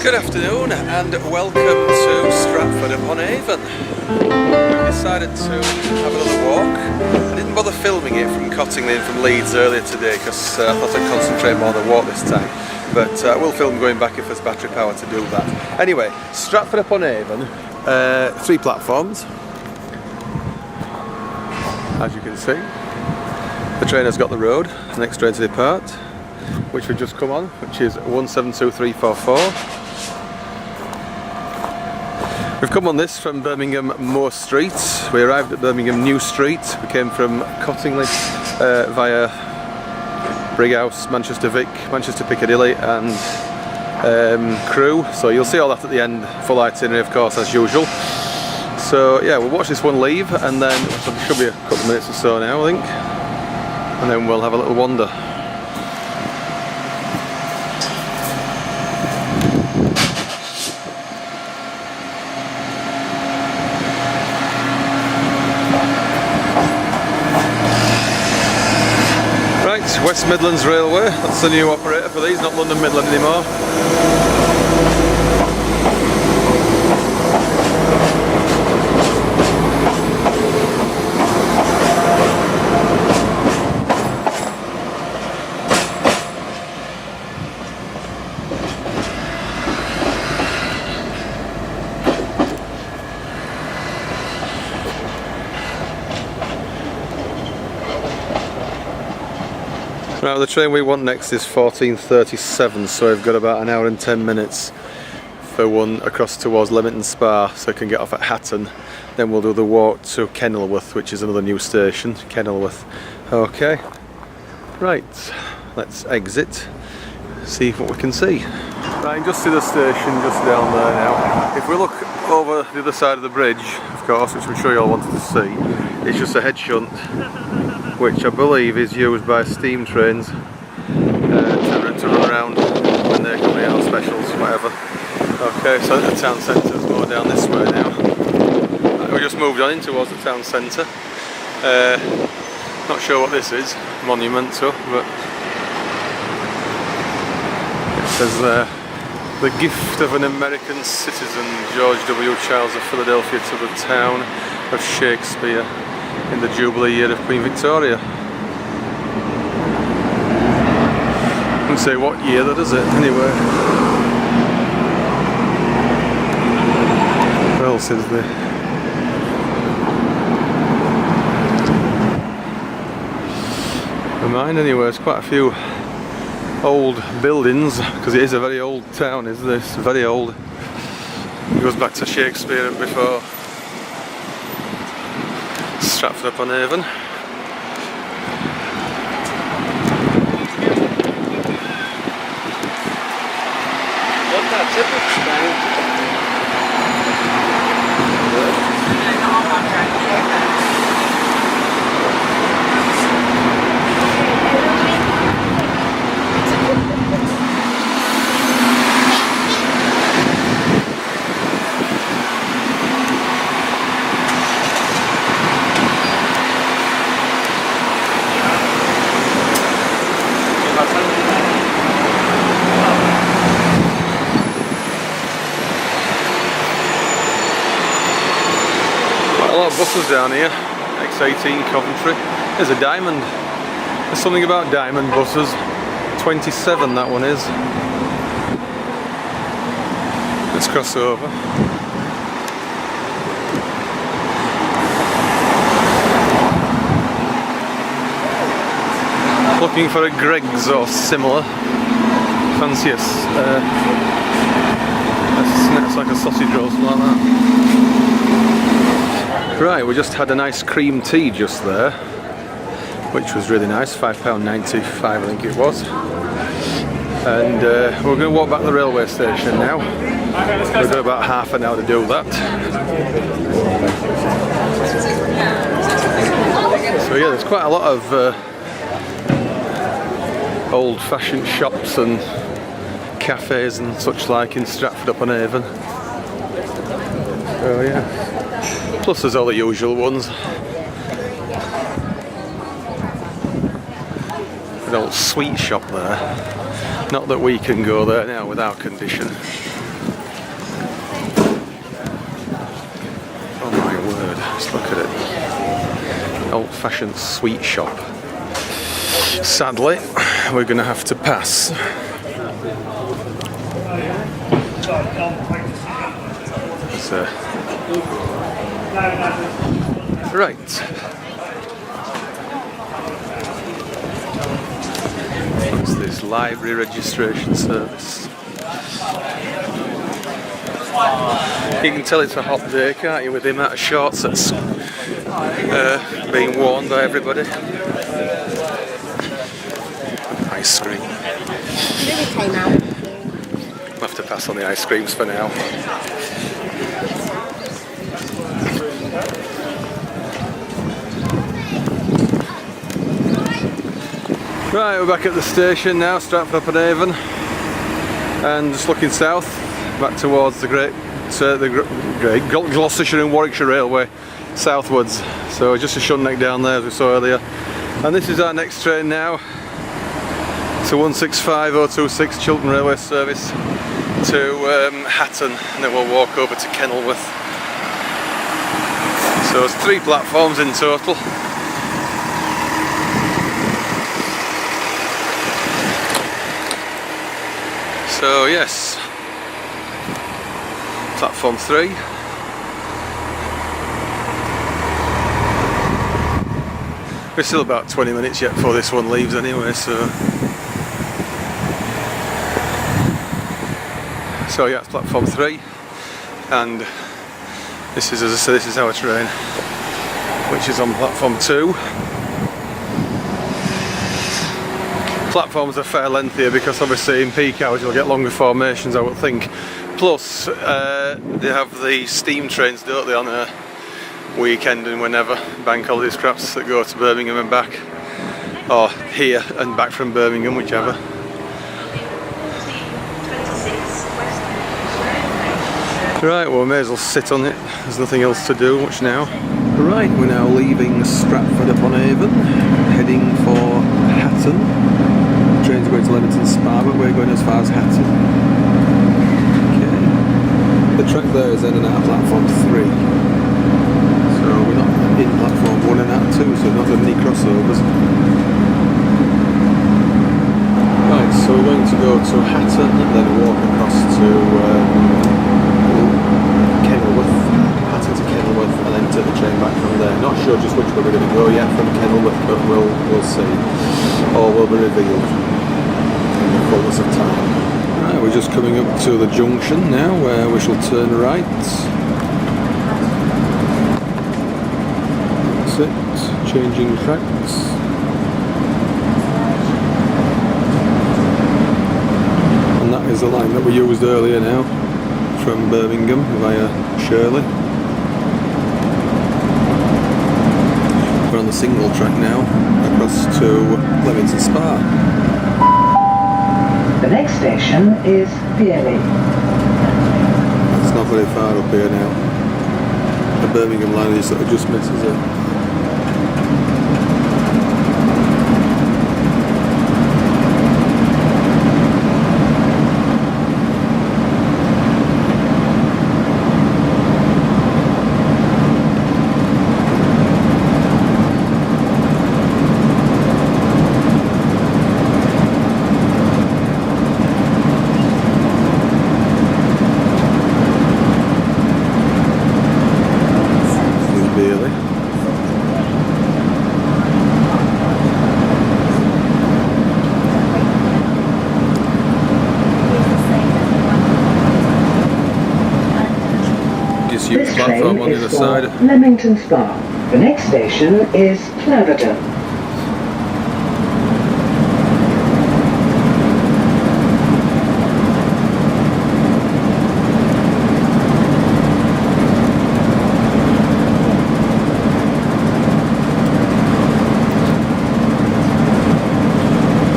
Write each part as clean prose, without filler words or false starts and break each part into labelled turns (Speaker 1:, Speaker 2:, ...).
Speaker 1: Good afternoon and welcome to Stratford-upon-Avon. We've decided to have another walk. I didn't bother filming it from Cottingley and from Leeds earlier today because I thought I'd concentrate more on the walk this time. But I will film going back if there's battery power to do that. Anyway, Stratford-upon-Avon, 3 platforms. As you can see, the train has got the road, the next train to depart, which we've just come on, which is 172344. We've come on this from Birmingham Moor Street. We arrived at Birmingham New Street. We came from Cottingley via Brighouse, Manchester Vic, Manchester Piccadilly and Crewe. So you'll see all that at the end, full itinerary of course as usual. So yeah, we'll watch this one leave and then it should be a couple of minutes or so now I think. And then we'll have a little wander. West Midlands Railway, that's the new operator for these, not London Midland anymore. Now the train we want next is 14:37, so we've got about an hour and 10 minutes for one across towards Leamington Spa, so we can get off at Hatton. Then we'll do the walk to Kenilworth, which is another new station, Kenilworth. Okay, right, let's exit, see what we can see. Right, just to the station, just down there now. If we look over the other side of the bridge, of course, which I'm sure you all wanted to see, it's just a head shunt, which I believe is used by steam trains to run around when they're coming out on specials, whatever. Okay, so the town centre's more down this way now. We just moved on in towards the town centre. Not sure what this is, monumental, but it says the gift of an American citizen, George W. Charles of Philadelphia, to the town of Shakespeare in the Jubilee year of Queen Victoria. I wouldn't say what year that is it, anyway. What else is there? For mine anyway, there's quite a few old buildings, because it is a very old town, is this? Very old. It goes back to Shakespeare and before. Stratford-upon-Avon. A lot of buses down here, X18 Coventry. There's a Diamond. There's something about Diamond buses. 27 that one is. Let's cross over. Looking for a Greggs or similar. Fancy it's like a sausage roll, something like that. Right, we just had a nice cream tea just there, which was really nice, £5.95 I think it was. And we're going to walk back to the railway station now. We've got about half an hour to do that. So yeah, there's quite a lot of old-fashioned shops and cafes and such like in Stratford-upon-Avon. So yeah. Plus there's all the usual ones. An old sweet shop there. Not that we can go there now with our condition. Just look at it. Old-fashioned sweet shop. Sadly, we're going to have to pass. So, right. What's this? Library registration service. You can tell it's a hot day, can't you, with the amount of shorts that's being worn by everybody. Ice cream. We'll have to pass on the ice creams for now. Right, we're back at the station now, Stratford-upon-Avon, and just looking south, back towards the great Gloucestershire and Warwickshire Railway, southwards. So just a shunneck down there as we saw earlier. And this is our next train now, to 165026 Chiltern Railway service to Hatton, and then we'll walk over to Kenilworth. So it's 3 platforms in total. So yes, platform 3. We're still about 20 minutes yet before this one leaves anyway, so yeah, it's platform 3, and this is, as I say, this is our train, which is on platform 2. Platforms are fair lengthier because obviously in peak hours you'll get longer formations, I would think. Plus they have the steam trains, don't they, on a weekend and whenever, bank holiday scraps that go to Birmingham and back, or here and back from Birmingham, whichever. Right, well we may as well sit on it, there's nothing else to do much now. Right, we're now leaving Stratford-upon-Avon, heading for Hatton. Trains are going to Leamington Spa, but we're going as far as Hatton. Okay. The track there is in and out of platform 3. So we're not in platform 1 and out 2, so not any crossovers. Right, so we're going to go to Hatton and then walk across to Kenilworth. Hatton to Kenilworth and then take the train back from there. Not sure just which way we're going to go yet from Kenilworth, but we'll see. Or will be revealed in the fullness of time. Right, we're just coming up to the junction now where we shall turn right. That's it, changing tracks. And that is the line that we used earlier now, from Birmingham via Shirley. We're on the single track now, across to Leamington Spa.
Speaker 2: The next station is Beerley.
Speaker 1: It's not very far up here now. The Birmingham line is sort of just misses it.
Speaker 2: This train is for Leamington Spa. The next station is Claverton.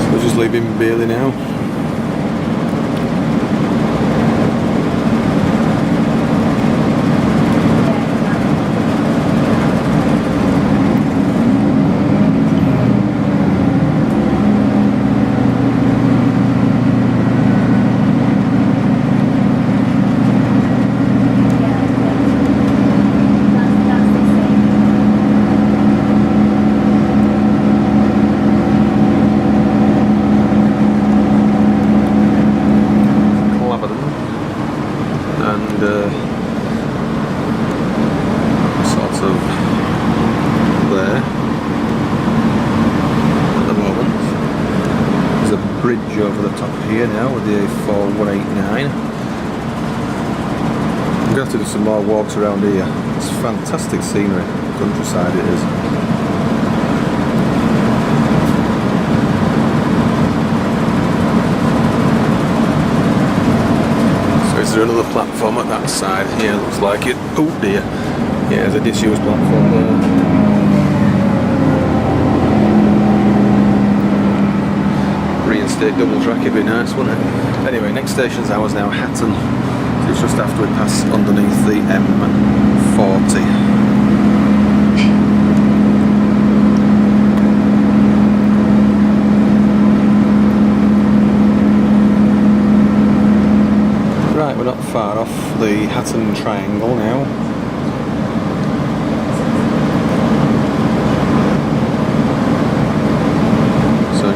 Speaker 1: So we're just leaving Beerley now. bridge over the top here now with the A4189. I'm going to have to do some more walks around here. It's fantastic scenery, countryside it is. So is there another platform at that side? Yeah, looks like it. Oh dear. Yeah, there's a disused platform there. Reinstate double track, it'd be nice, wouldn't it? Anyway, next station's ours now, Hatton. So it's just after we pass underneath the M40. Right, we're not far off the Hatton Triangle now.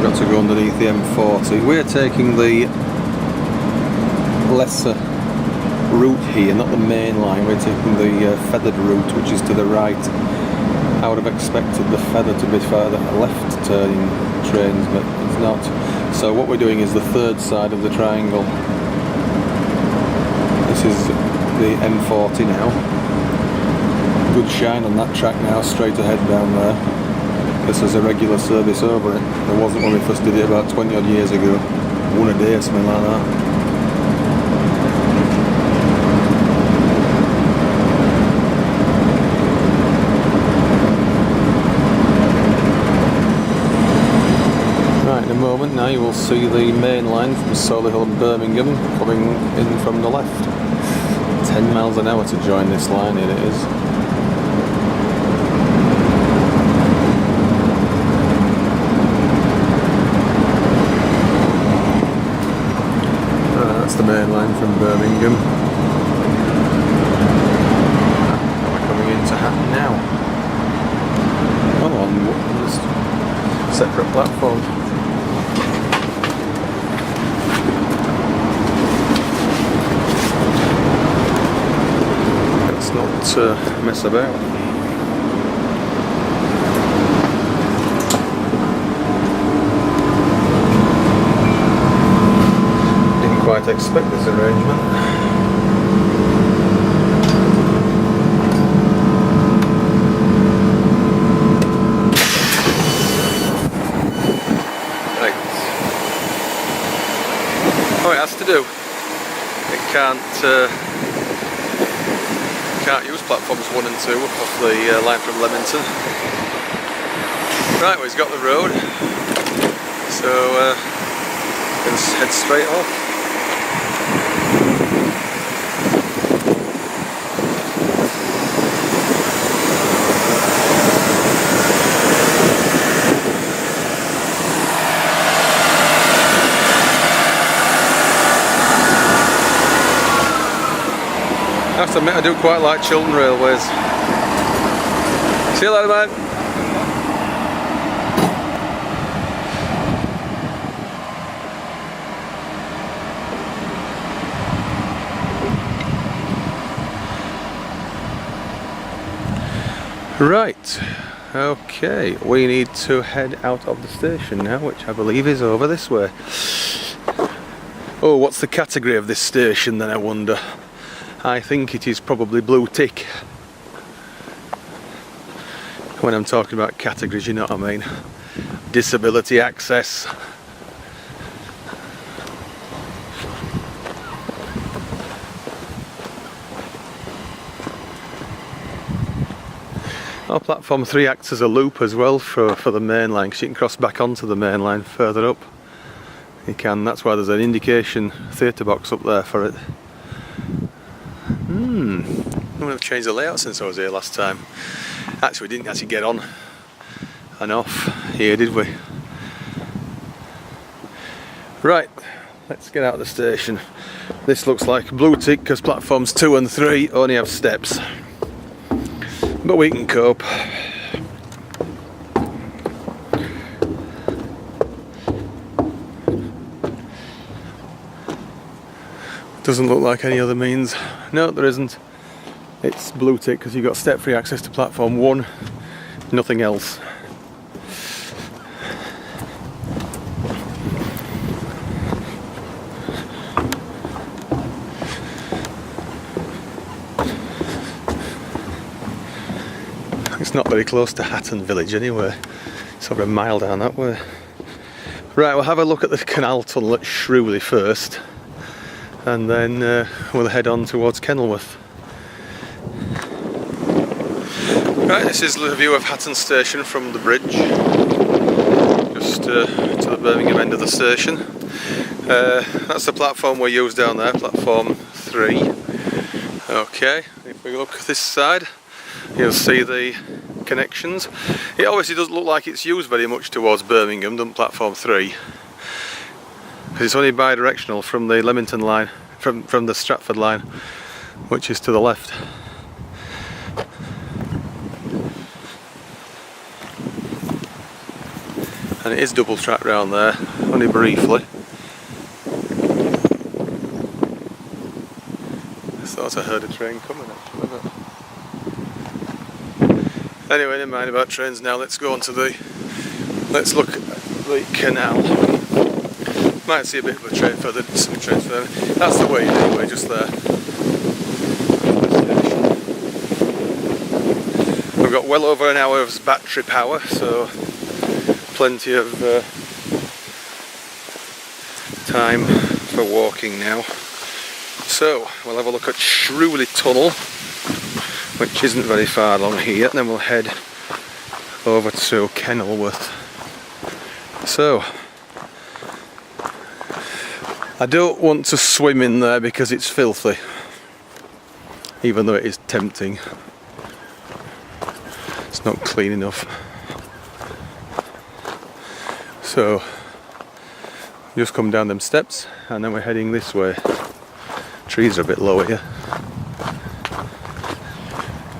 Speaker 1: Got to go underneath the M40. We're taking the lesser route here, not the main line. We're taking the feathered route, which is to the right. I would have expected the feather to be further left turning trains, but it's not. So what we're doing is the third side of the triangle. This is the M40 now. Good shine on that track now, straight ahead down there. This is a regular service over it. There wasn't when we first did it about 20 odd years ago. One a day or something like that. Right, in a moment now you will see the main line from Solihull and Birmingham coming in from the left. 10 miles an hour to join this line, here it is. That's the main line from Birmingham. And we're coming into Hatton now. Oh, on this separate platform. Let's not mess about. Quite expect this arrangement. Right. Oh, it has to do. It can't use platforms 1 and 2 off the line from Leamington. Right, well, he's got the road, so let's head straight off. I have to admit, I do quite like Chiltern Railways. See you later, mate. Right, okay, we need to head out of the station now, which I believe is over this way. Oh, what's the category of this station then, I wonder? I think it is probably blue tick. When I'm talking about categories, you know what I mean. Disability access. Oh, platform 3 acts as a loop as well for the main line, because you can cross back onto the main line further up. You can, that's why there's an indication theatre box up there for it. I've changed the layout since I was here last time. Actually, we didn't actually get on and off here, did we? Right, let's get out of the station. This looks like blue tick because platforms 2 and 3 only have steps. But we can cope. Doesn't look like any other means. No, there isn't. It's blue tick because you've got step-free access to platform 1, nothing else. not very close to Hatton village anyway. It's over a mile down that way. Right, we'll have a look at the canal tunnel at Shrewley first, and then we'll head on towards Kenilworth. Right, this is the view of Hatton station from the bridge, just to the Birmingham end of the station. That's the platform we use down there, platform 3. Okay, if we look this side, you'll see the connections. It obviously doesn't look like it's used very much towards Birmingham, doesn't platform 3, because it's only bi-directional from the Leamington line, from the Stratford line, which is to the left. And it is double track round there, only briefly. I thought I heard a train coming actually, but anyway, never mind about trains now. Let's go on to let's look at the canal. Might see a bit of a train further, some trains further. That's the way anyway, just there. We've got well over an hour of battery power, so plenty of time for walking now. So we'll have a look at Shrewley Tunnel, which isn't very far along here, and then we'll head over to Kenilworth. So I don't want to swim in there because it's filthy, even though it is tempting. It's not clean enough. So just come down them steps and then we're heading this way. Trees are a bit low here.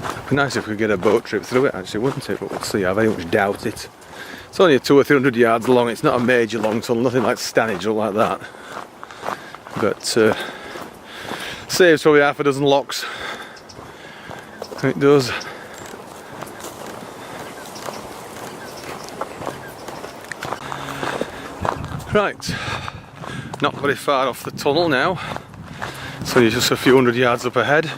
Speaker 1: It'd be nice if we could get a boat trip through it actually, wouldn't it? But we'll see, I very much doubt it. It's only 200 or 300 yards long, it's not a major long tunnel, nothing like Stanage or like that. But saves probably half a dozen locks. It does. Right, not very far off the tunnel now, so you're just a few hundred yards up ahead.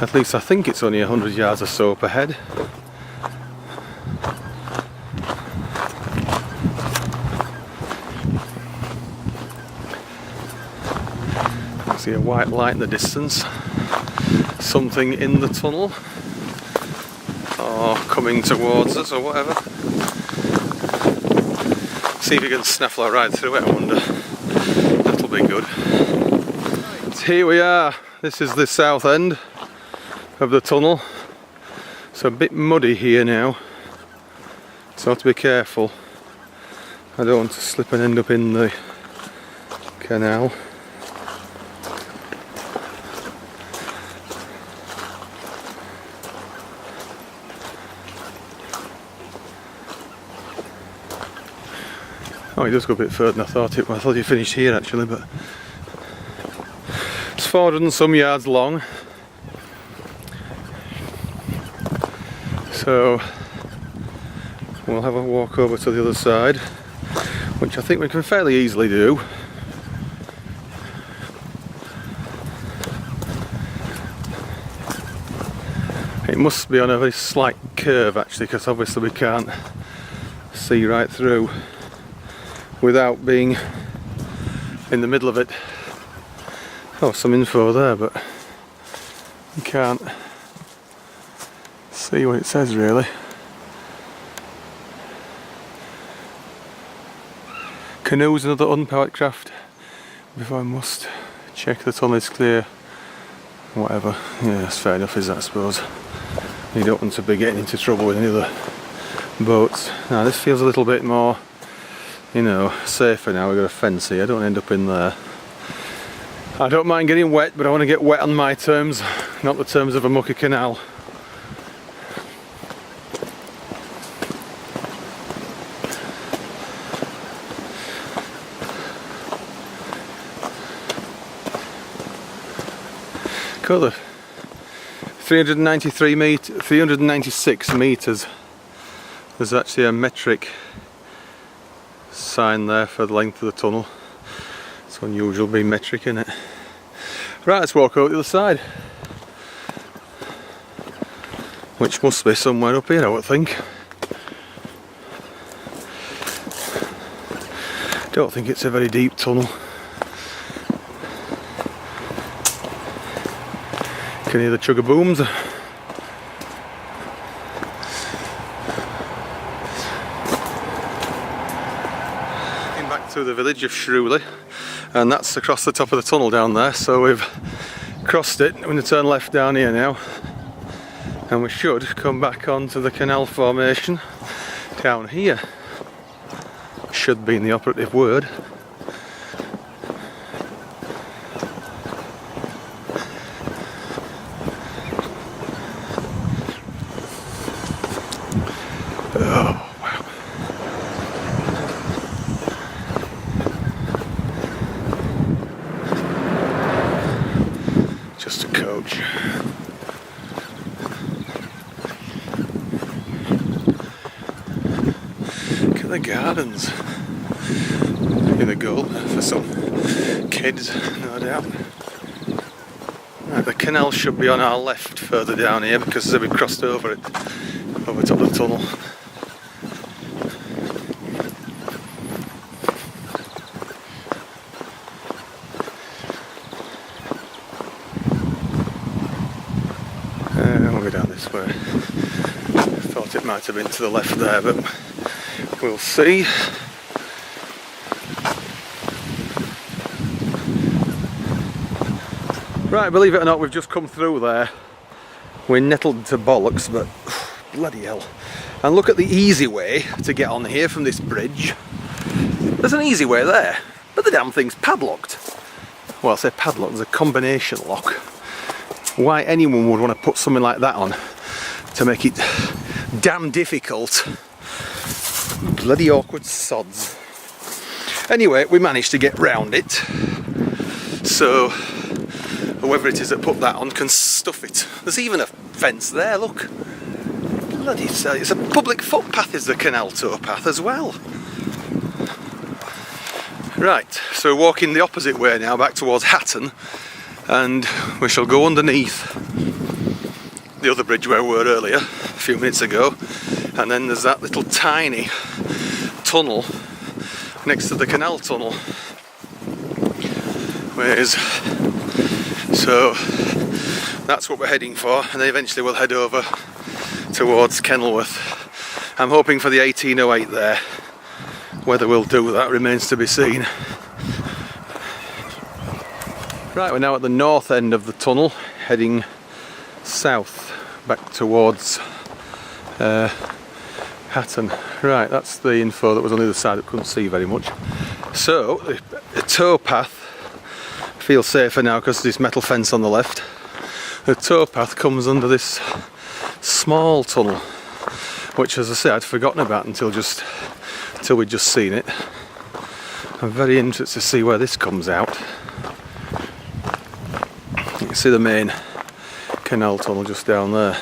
Speaker 1: At least I think it's only 100 yards or so up ahead. I see a white light in the distance, something in the tunnel, or coming towards us or whatever. See if you can snaffle right through it, I wonder. That'll be good. So here we are. This is the south end of the tunnel. It's a bit muddy here now, so I have to be careful. I don't want to slip and end up in the canal. Oh, it does go a bit further than I thought it. I thought you finished here actually, but it's 400 and some yards long. So we'll have a walk over to the other side, which I think we can fairly easily do. It must be on a very slight curve actually, because obviously we can't see right through without being in the middle of it. Oh, some info there, but you can't see what it says really. Canoes and other unpowered craft before I must check the tunnel is clear. Whatever, yeah, that's fair enough, is that, I suppose. You don't want to be getting into trouble with any other boats. Now this feels a little bit more, you know, safer now. We've got a fence here, I don't end up in there. I don't mind getting wet, but I want to get wet on my terms, not the terms of a mucky canal. Colour 396 metres. There's actually a metric sign there for the length of the tunnel. It's unusual being metric, isn't it? Right, let's walk over the other side. which must be somewhere up here, I would think. Don't think it's a very deep tunnel. Can hear the chugga-booms. Back to the village of Shrewley, and that's across the top of the tunnel down there, so we've crossed it. We're going to turn left down here now, and we should come back onto the canal formation down here. Should be in the operative word. Oh, wow. Just a coach. Look at the gardens. In a goal for some kids, no doubt. Right, the canal should be on our left further down here because we've crossed over it, over top of the tunnel. We'll go down this way. Thought it might have been to the left there, but we'll see. Right, believe it or not, we've just come through there. We're nettled to bollocks, but bloody hell. And look at the easy way to get on here from this bridge. There's an easy way there, but the damn thing's padlocked. Well, I say padlocked, there's a combination lock. Why anyone would want to put something like that on to make it damn difficult. Bloody awkward sods. Anyway, we managed to get round it. So whoever it is that put that on can stuff it. There's even a fence there, look. Bloody hell, it's a public footpath, is the canal towpath as well. Right, so we're walking the opposite way now, back towards Hatton, and we shall go underneath the other bridge where we were earlier, a few minutes ago, and then there's that little tiny tunnel next to the canal tunnel. So that's what we're heading for, and then eventually we'll head over towards Kenilworth. I'm hoping for the 1808 there. Whether we'll do that remains to be seen. Right, we're now at the north end of the tunnel, heading south back towards Hatton. Right, that's the info that was on the other side that couldn't see very much. So the towpath, feel safer now because there's this metal fence on the left. The towpath comes under this small tunnel, which, as I say, I'd forgotten about until we'd just seen it. I'm very interested to see where this comes out. You can see the main canal tunnel just down there.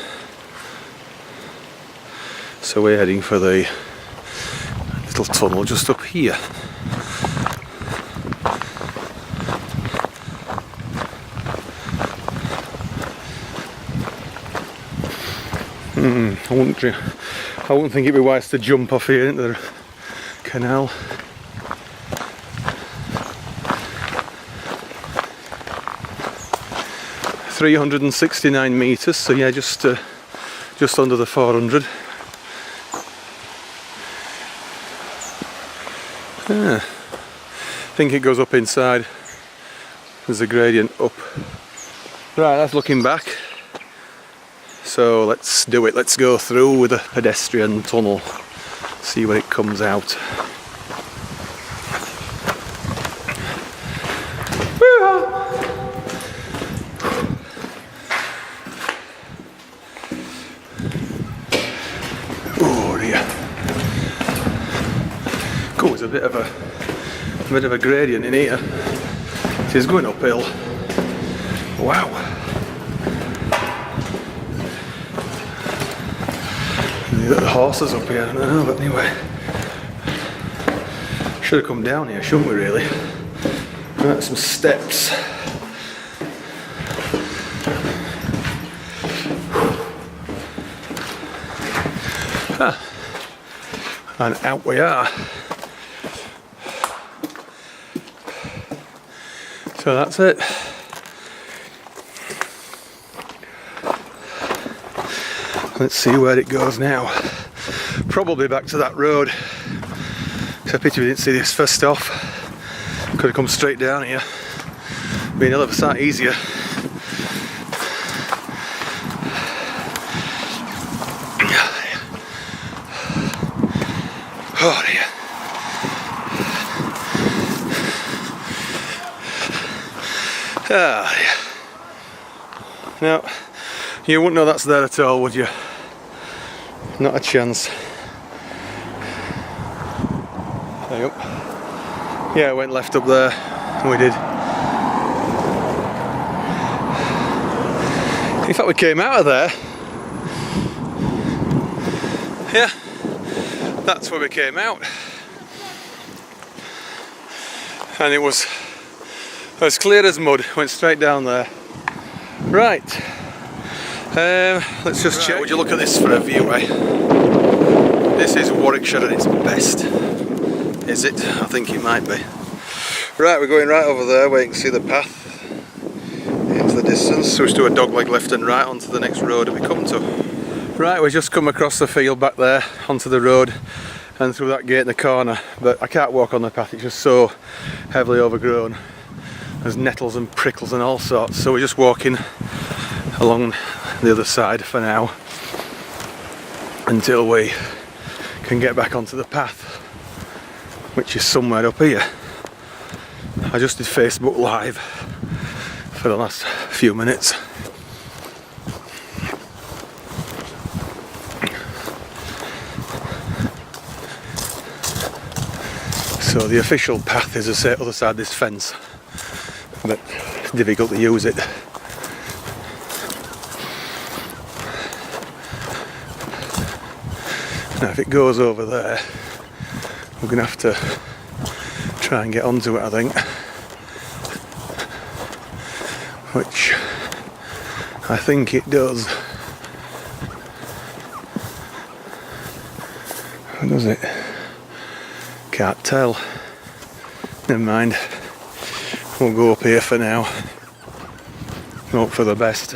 Speaker 1: So we're heading for the little tunnel just up here. I wouldn't think it'd be wise to jump off here into the canal. $369 metres, so yeah, just under the 400. I think it goes up inside. There's a gradient up. Right, that's looking back. So let's do it. Let's go through with a pedestrian tunnel. See where it comes out. Oh dear. Cool, there's a bit of a gradient in here. It is going uphill. Wow. You've got the horses up here, I don't know, but anyway. Should have come down here, shouldn't we really? Right, some steps. And out we are. So that's it. Let's see where it goes now. Probably back to that road. It's a pity we didn't see this first off. Could have come straight down here. Been a hell of a sight easier. Oh dear. Ah dear. Now, you wouldn't know that's there at all, would you? Not a chance. There you go. Yeah, I went left up there. We did. In fact, we came out of there. Yeah, that's where we came out. And it was as clear as mud. Went straight down there. Right. Let's just check. Would you look at this for a view, eh? This is Warwickshire at its best. Is it? I think it might be. Right, we're going right over there where you can see the path into the distance. So we just do a dogleg left and right onto the next road that we come to. Right, we've just come across the field back there onto the road and through that gate in the corner. But I can't walk on the path, it's just so heavily overgrown. There's nettles and prickles and all sorts. So we're just walking along the other side for now until we can get back onto the path, which is somewhere up here. I just did Facebook Live for the last few minutes. So the official path is the other side of this fence, but it's difficult to use it. Now if it goes over there, we're going to have to try and get onto it, I think. Which I think it does. Or does it? Can't tell. Never mind. We'll go up here for now. Hope for the best.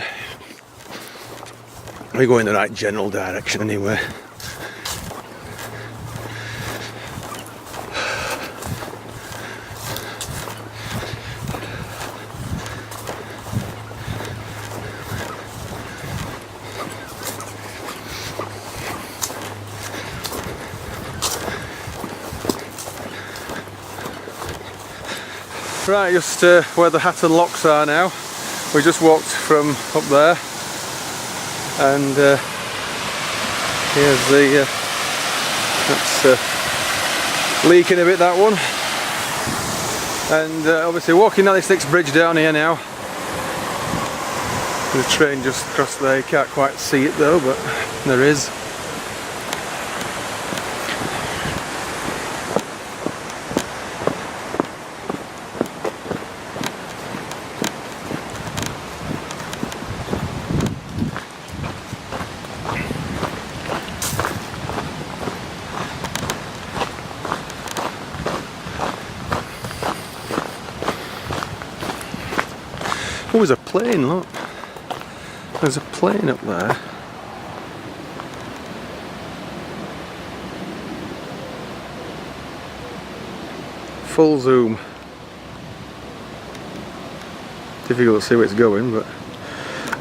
Speaker 1: We go in the right general direction anyway. Right, just where the Hatton locks are now. We just walked from up there, and here's the that's leaking a bit, that one. And obviously walking down this next bridge down here now. The train just crossed there. You can't quite see it though, but there is. Oh, there's a plane, look. There's a plane up there. Full zoom. Difficult to see where it's going, but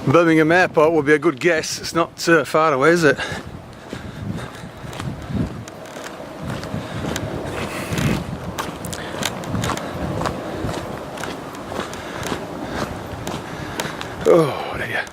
Speaker 1: Birmingham Airport would be a good guess. It's not far away, is it? Oh dear.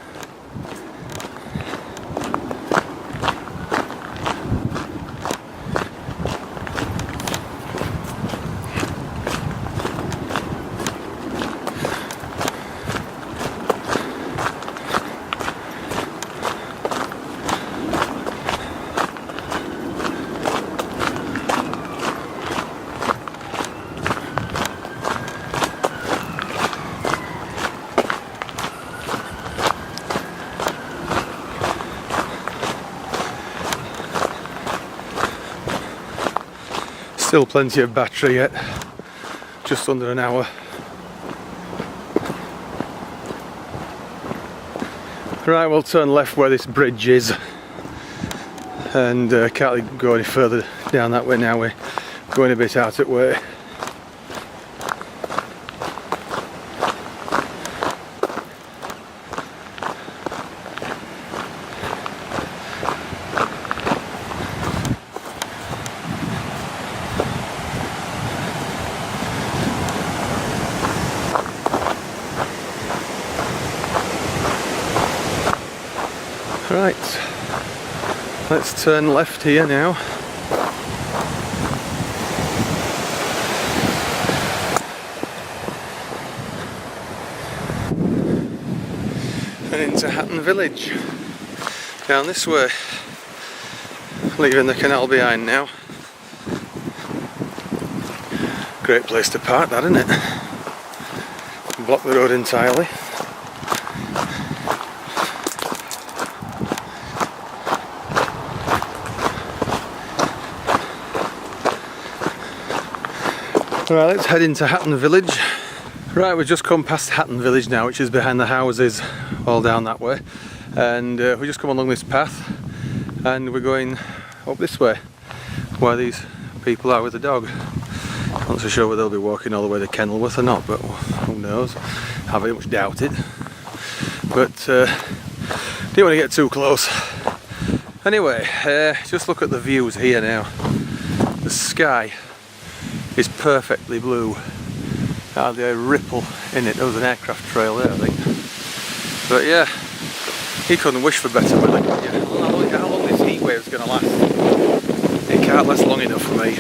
Speaker 1: Still plenty of battery yet, just under an hour. Right, we'll turn left where this bridge is, and can't really go any further down that way now. We're going a bit out of way. Right, let's turn left here now. And into Hatton village. Down this way. Leaving the canal behind now. Great place to park, that, isn't it? Block the road entirely. Right, let's head into Hatton village. Right, we've just come past Hatton village now, which is behind the houses all down that way, and we just come along this path and we're going up this way where these people are with the dog. Not so sure whether they'll be walking all the way to Kenilworth or not, but who knows. I very much doubt it, but don't want to get too close. Anyway, just look at the views here now. The sky is perfectly blue. Hardly a ripple in it. There was an aircraft trail there, I think. But yeah, you couldn't wish for better weather, could you? How long this heat wave is going to last? It can't last long enough for me.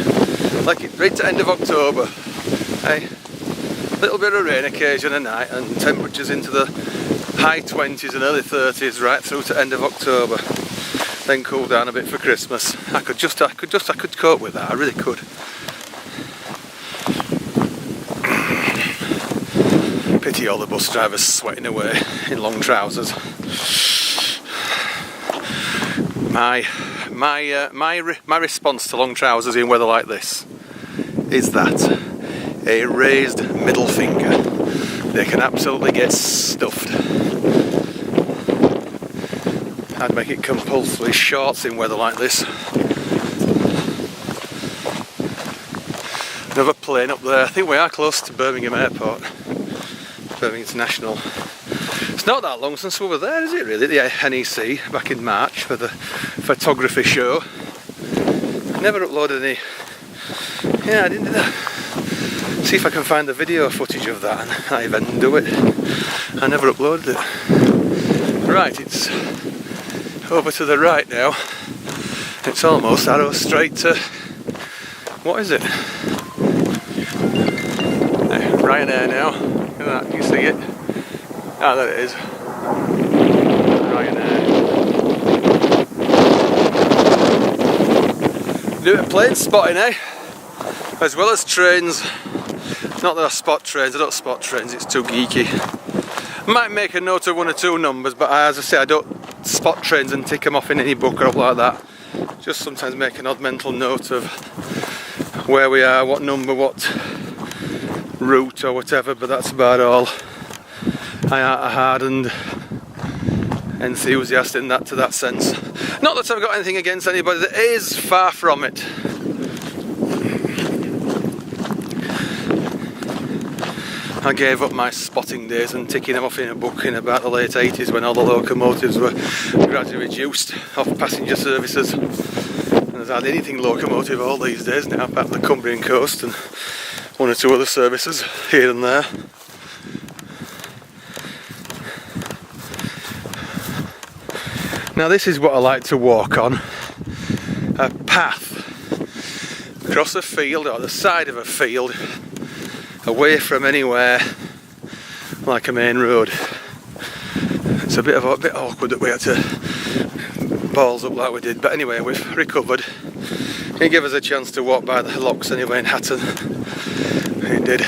Speaker 1: Like it's right to end of October. Hey, a little bit of rain occasion at night, and temperatures into the high 20s and early 30s right through to end of October. Then cool down a bit for Christmas. I could cope with that. I really could. Pity all the bus drivers sweating away in long trousers. My response to long trousers in weather like this is that a raised middle finger. They can absolutely get stuffed. I'd make it compulsory shorts in weather like this. Another plane up there. I think we are close to Birmingham Airport. Birmingham International. It's not that long since we were there, is it really? The NEC back in March for the photography show. Never uploaded any. Yeah, I didn't do that. See if I can find the video footage of that and I even do it. I never uploaded it. Right, it's over to the right now. It's almost arrow straight to. What is it? Ryanair now. Look at that, can you see it? Ah, there it is. Ryanair. Do it plane spotting, eh? As well as trains. Not that I spot trains, I don't spot trains, it's too geeky. I might make a note of 1 or 2 numbers, but as I say, I don't spot trains and tick them off in any book or like that. Just sometimes make an odd mental note of where we are, what number, what route or whatever, but that's about all. I aren't a hardened enthusiast in that, to that sense. Not that I've got anything against anybody that is, far from it. I gave up my spotting days and ticking them off in a book in about the late 80s when all the locomotives were gradually reduced off passenger services. And there's hardly anything locomotive all these days now, apart from the Cumbrian coast and 1 or 2 other services here and there. Now this is what I like to walk on. A path across a field or the side of a field, away from anywhere like a main road. It's a bit awkward that we had to balls up like we did, but anyway, we've recovered. It gave us a chance to walk by the locks anyway in Hatton. It did.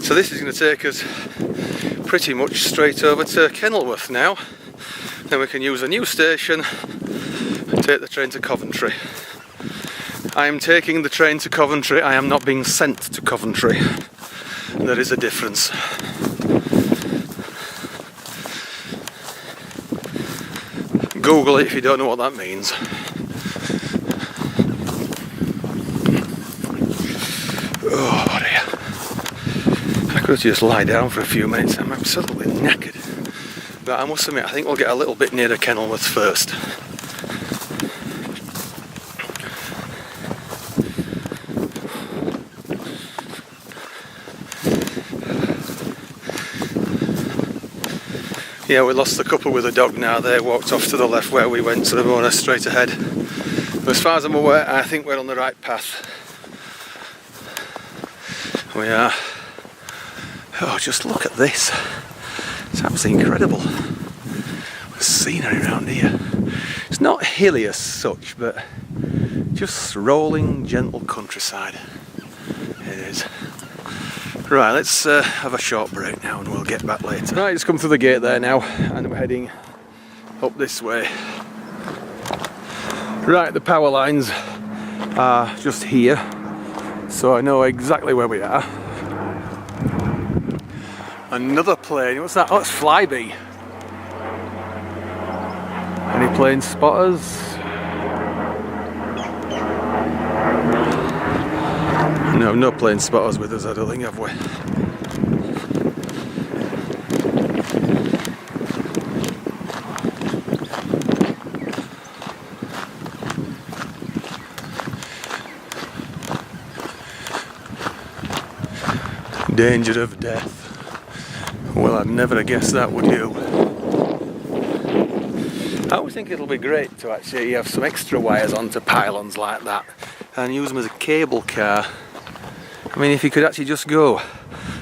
Speaker 1: So this is going to take us pretty much straight over to Kenilworth now. Then we can use a new station and take the train to Coventry. I am taking the train to Coventry, I am not being sent to Coventry. There is a difference. Google it if you don't know what that means. Oh dear. I could just lie down for a few minutes, I'm absolutely knackered. But I must admit, I think we'll get a little bit nearer Kenilworth first. Yeah, we lost the couple with a dog now. They walked off to the left where we went, so they're more straight ahead. But as far as I'm aware, I think we're on the right path. We are. Oh, just look at this. It's absolutely incredible. The scenery around here. It's not hilly as such, but just rolling, gentle countryside. It is. Right, let's have a short break now and we'll get back later. Right, just come through the gate there now and we're heading up this way. Right, the power lines are just here, so I know exactly where we are. Another plane, what's that? Oh, it's Flyby. Any plane spotters? No, no plane spotters with us, I don't think, have we? Danger of death. Well, I'd never have guessed that, would you? I always think it'll be great to actually have some extra wires onto pylons like that and use them as a cable car. I mean, if you could actually just go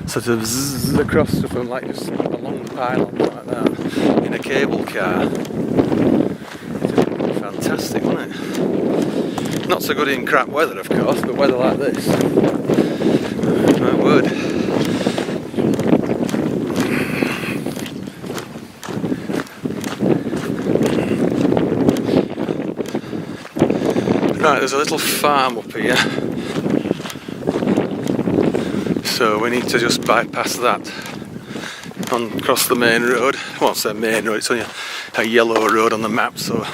Speaker 1: sort of zzz across stuff and like just along the pylons like that in a cable car. It'd be fantastic, wouldn't it? Not so good in crap weather, of course, but weather like this, my word. Right, there's a little farm up here. So we need to just bypass that and cross the main road. Well, it's a main road, it's only a yellow road on the map, so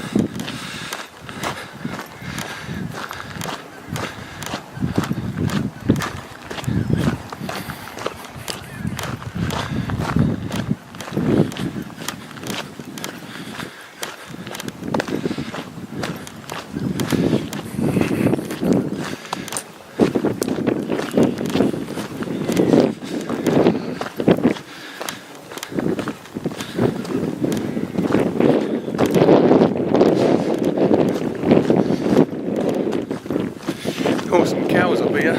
Speaker 1: oh, some cows up here.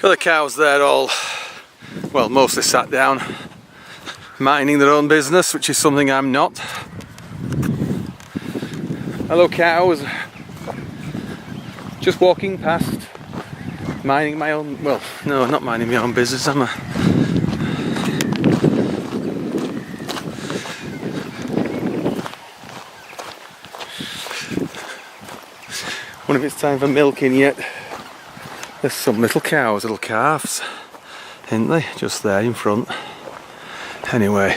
Speaker 1: Got the cows there all, well, mostly sat down, minding their own business, which is something I'm not. Hello cows. Just walking past, minding my own, well, no, not minding my own business, am I? Wonder if it's time for milking yet. There's some little cows, little calves, ain't they? Just there in front. Anyway,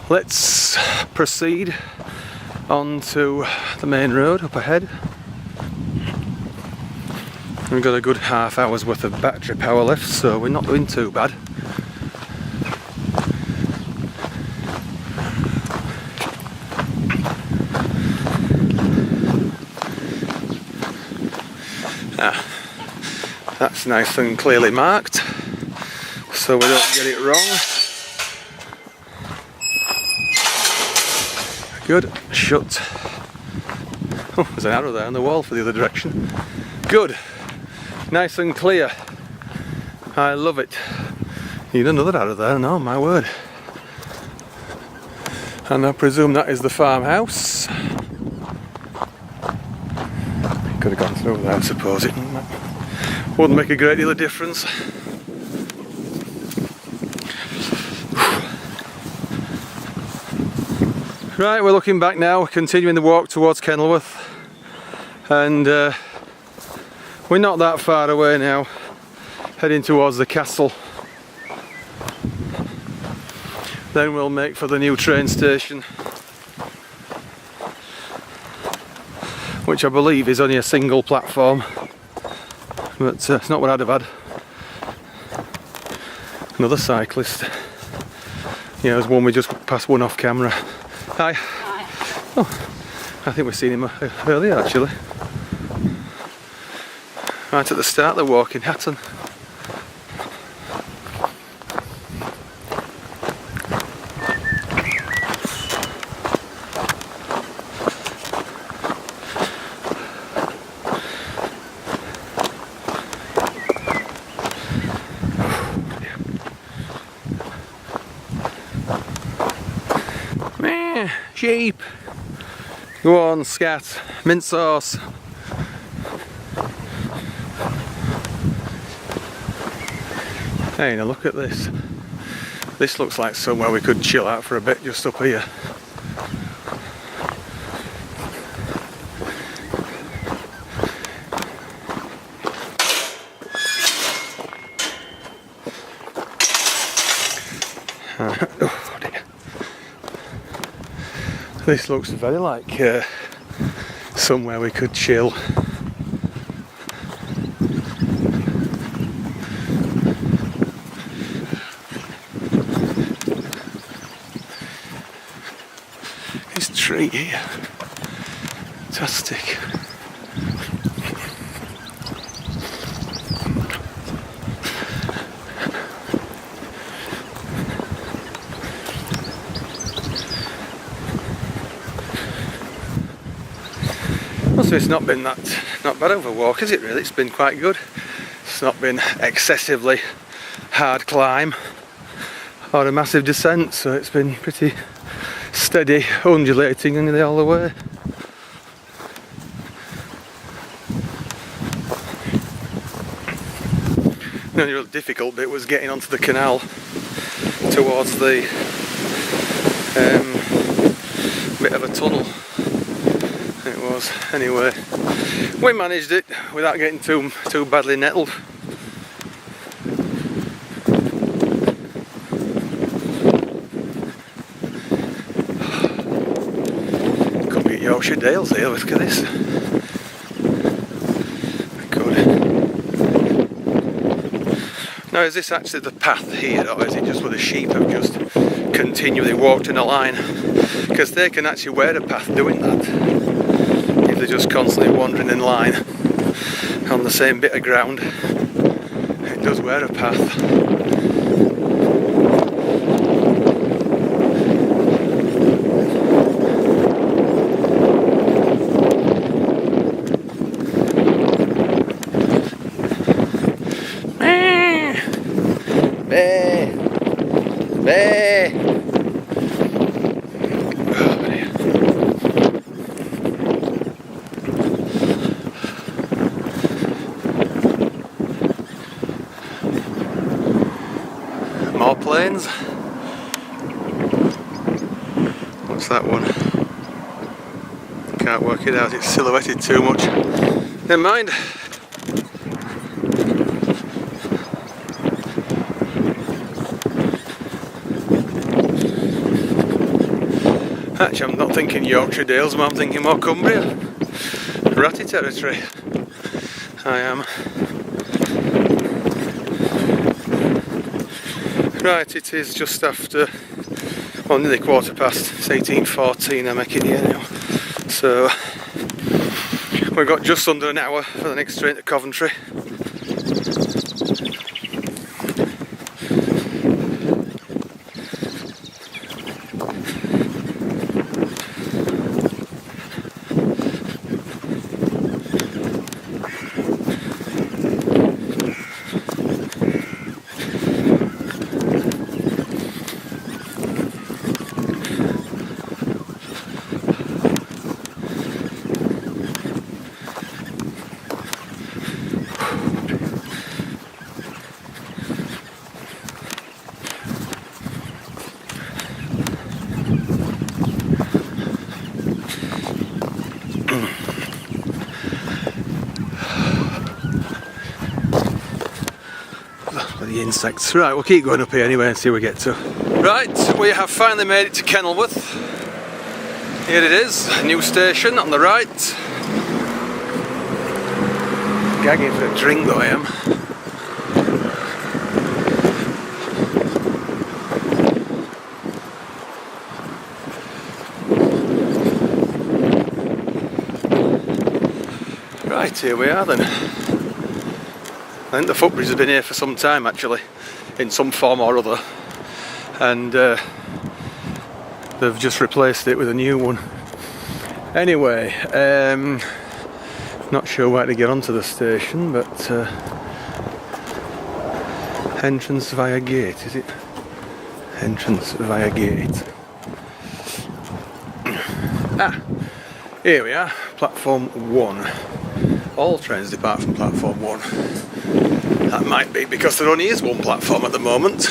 Speaker 1: let's proceed on to the main road up ahead. We've got a good half hour's worth of battery power left, so we're not doing too bad. That's nice and clearly marked, so we don't get it wrong. Good, shut. Oh, there's an arrow there on the wall for the other direction. Good, nice and clear. I love it. Need another arrow there, no, my word. And I presume that is the farmhouse. Could have gone through there, I suppose, it. wouldn't make a great deal of difference. Right, we're looking back now, continuing the walk towards Kenilworth, and we're not that far away now, heading towards the castle. Then we'll make for the new train station, which I believe is only a single platform, but it's not what I'd have had. Another cyclist. Yeah, there's one we just passed one off camera. Hi.
Speaker 3: Hi.
Speaker 1: Oh, I think we've seen him earlier actually. Right at the start of the walk in Hatton. Sheep. Go on, scat. Mint sauce. Hey, now look at this. This looks like somewhere we could chill out for a bit just up here. Oh dear. This looks very like somewhere we could chill. This tree here, fantastic. So it's not been not bad of a walk, is it really? It's been quite good. It's not been excessively hard climb or a massive descent, so it's been pretty steady, undulating nearly all the way. The only real difficult bit was getting onto the canal towards the bit of a tunnel. It was. Anyway, we managed it without getting too badly nettled. Could be Yorkshire Dales here, look at this. Good. Now, is this actually the path here, or is it just where the sheep have just continually walked in a line? Because they can actually wear a path doing that. They're just constantly wandering in line on the same bit of ground. It does wear a path. More planes. What's that one? Can't work it out, it's silhouetted too much. Never mind. Actually, I'm not thinking Yorkshire Dales, but I'm thinking more Cumbria. Ratty territory. I am. Right, it is just after, well, nearly past. It's 18:14, I'm making here now. So, we've got just under an hour for the next train to Coventry. bloody insects. Right, we'll keep going up here anyway and see where we get to. Right, we have finally made it to Kenilworth. Here it is, a new station on the right. Gagging for a drink though I am. Right, here we are then. I think the footbridge has been here for some time actually, in some form or other, and they've just replaced it with a new one. Anyway, not sure where to get onto the station, but entrance via gate, is it? Entrance via gate. Ah, here we are, platform 1. All trains depart from platform 1. That might be because there only is one platform at the moment.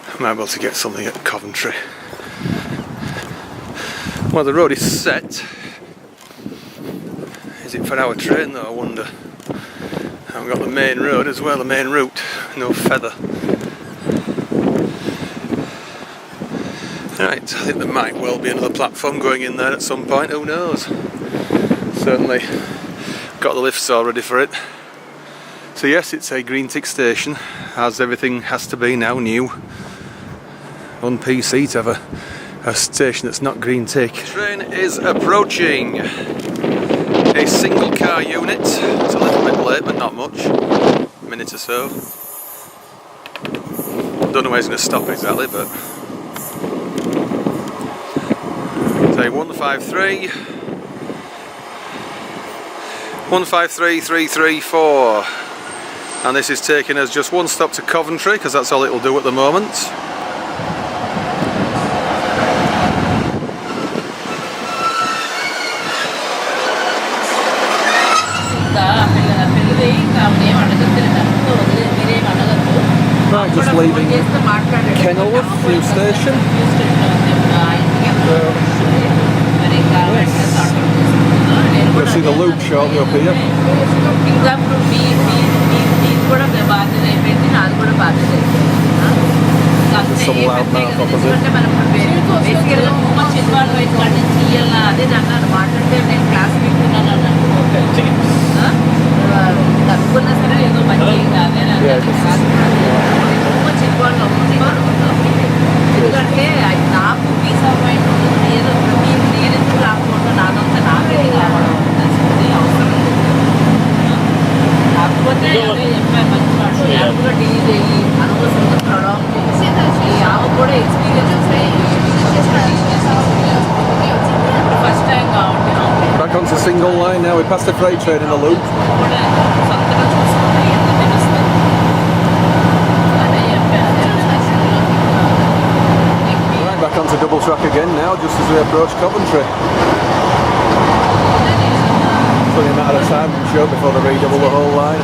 Speaker 1: I might be able to get something at Coventry. Well, the road is set. Is it for our train though, I wonder? I've got the main road as well, the main route, no feather. Right, I think there might well be another platform going in there at some point, who knows? Certainly got the lifts all ready for it. So yes, it's a green tick station, as everything has to be now, new. On PC to have a station that's not green tick. Train is approaching. A single car unit. It's a little bit late, but not much. A minute or so. Don't know where it's going to stop exactly, but say 153 334, and this is taking us just one stop to Coventry because that's all it'll do at the moment. Right, just leaving Kenilworth new station. You'll see the loop shortly up here. There's some loudmouth opposite. Back onto single line now, we passed the freight train in the loop. Right, back onto double track again now, just as we approach Coventry. It's only a matter of time, I'm sure, before they redouble the whole line.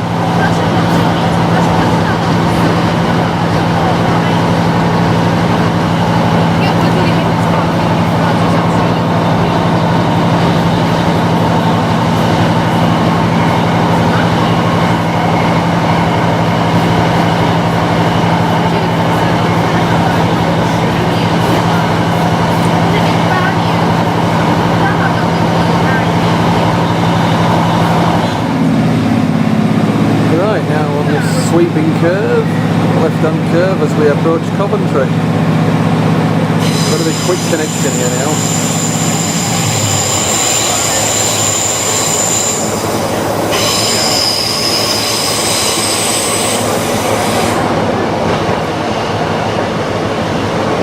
Speaker 1: Sweeping curve, left-hand curve as we approach Coventry. Got a big quick connection here now.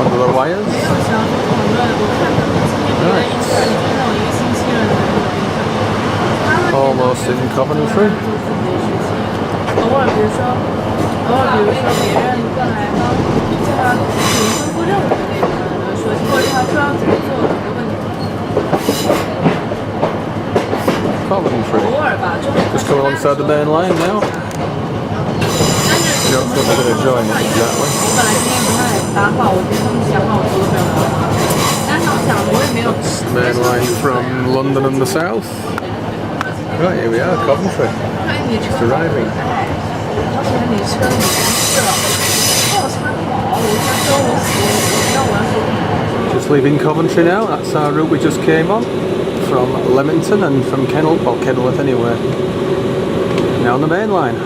Speaker 1: Under the wires. Right. Almost in Coventry.
Speaker 3: 偶尔比如说别人过来帮叫他给你吩咐任务的那种说或者他说要怎么做的问题。
Speaker 1: Coventry.
Speaker 3: 偶尔吧，就
Speaker 1: Just come alongside the main line now. You don't think we're going to join it exactly.
Speaker 3: 我本来今天不太搭话，我觉得他们想法我做的比较好，但是我想我也没有。
Speaker 1: Main line from London and the south. Right, here we are, Coventry. Just arriving. Just leaving Coventry now. That's our route we just came on from Leamington and from Kenilworth anyway. Now on the main line.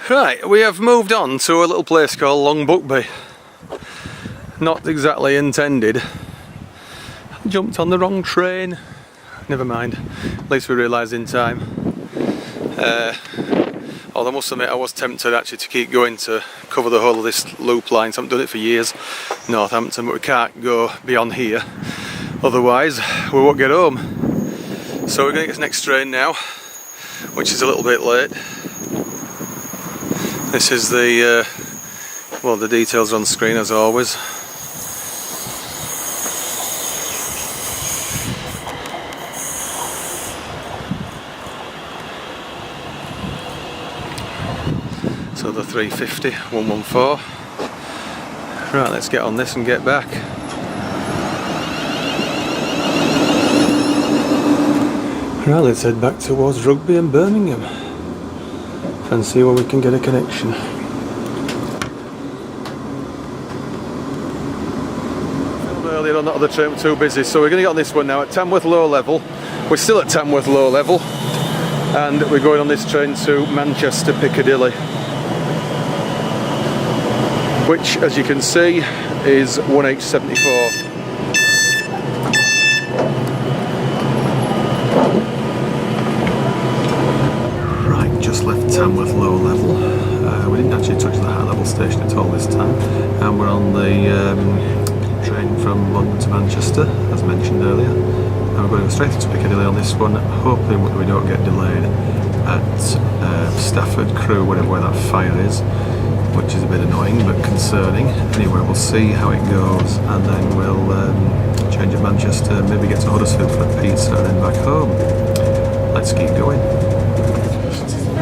Speaker 1: Right, we have moved on to a little place called Long Buckby. Not exactly intended. Jumped on the wrong train. Never mind. At least we realised in time. Although I must admit I was tempted actually to keep going to cover the whole of this loop line. So I haven't done it for years, Northampton, but we can't go beyond here. Otherwise we won't get home. So we're going to get this next train now, which is a little bit late. This is the, well, the details are on screen as always. So the 350, 114. Right, let's get on this and get back. Right, let's head back towards Rugby and Birmingham and see where we can get a connection. Earlier on that other train, too busy, so we're going to get on this one now at Tamworth Low Level. We're still at Tamworth Low Level, and we're going on this train to Manchester Piccadilly, which, as you can see, is 1H74. Just left Tamworth Low Level. We didn't actually touch the high level station at all this time, and we're on the train from London to Manchester, as mentioned earlier, and we're going straight to Piccadilly on this one, hoping we don't get delayed at Stafford Crewe, where that fire is, which is a bit annoying but concerning. Anyway, we'll see how it goes, and then we'll change at Manchester, maybe get to Huddersfield for a pizza and then back home. Let's keep going.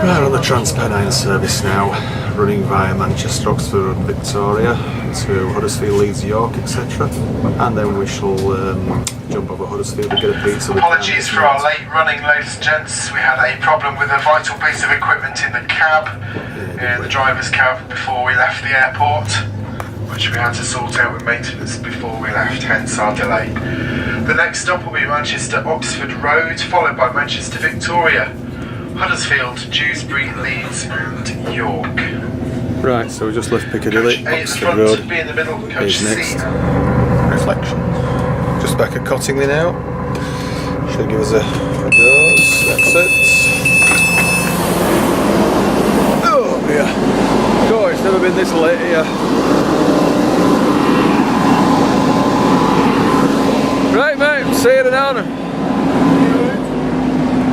Speaker 1: Right, on the Transpennine service now, running via Manchester, Oxford and Victoria to Huddersfield, Leeds, York, etc. And then we shall jump over Huddersfield and get a pizza.
Speaker 4: Apologies for our late running, ladies and gents. We had a problem with a vital piece of equipment in the cab, in the driver's cab, before we left the airport, which we had to sort out with maintenance before we left, hence our delay. The next stop will be Manchester Oxford Road, followed by Manchester Victoria, Huddersfield, Dewsbury, Leeds and York.
Speaker 1: Right, so we just left Piccadilly,
Speaker 4: Coach A at the
Speaker 1: Oxford
Speaker 4: front,
Speaker 1: Road
Speaker 4: B in the middle, coach
Speaker 1: is
Speaker 4: C.
Speaker 1: next. Reflection. Just back at Cottingley now. Should give us a dose, that's it. Oh dear. God, it's never been this late here. Right mate, see you in an hour.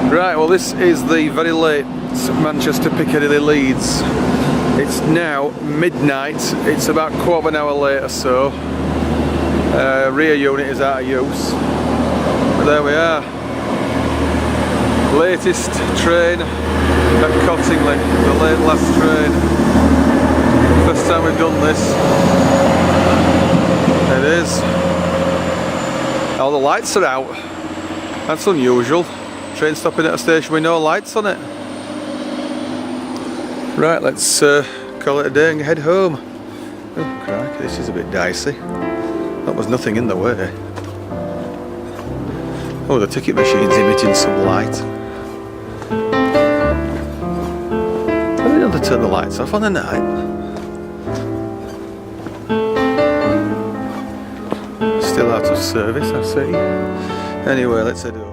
Speaker 1: Right, well this is the very late Manchester Piccadilly Leeds. It's now midnight, it's about quarter of an hour late or so. Rear unit is out of use. But there we are. Latest train at Cottingley, the late last train. First time we've done this. It is. Oh, the lights are out. That's unusual. Train stopping at a station with no lights on it. Right, let's call it a day and head home. Oh crikey, this is a bit dicey. That was nothing in the way. Oh, the ticket machine's emitting some light. I didn't have to turn the lights off on the night. Still out of service, I see. Anyway, let's head home.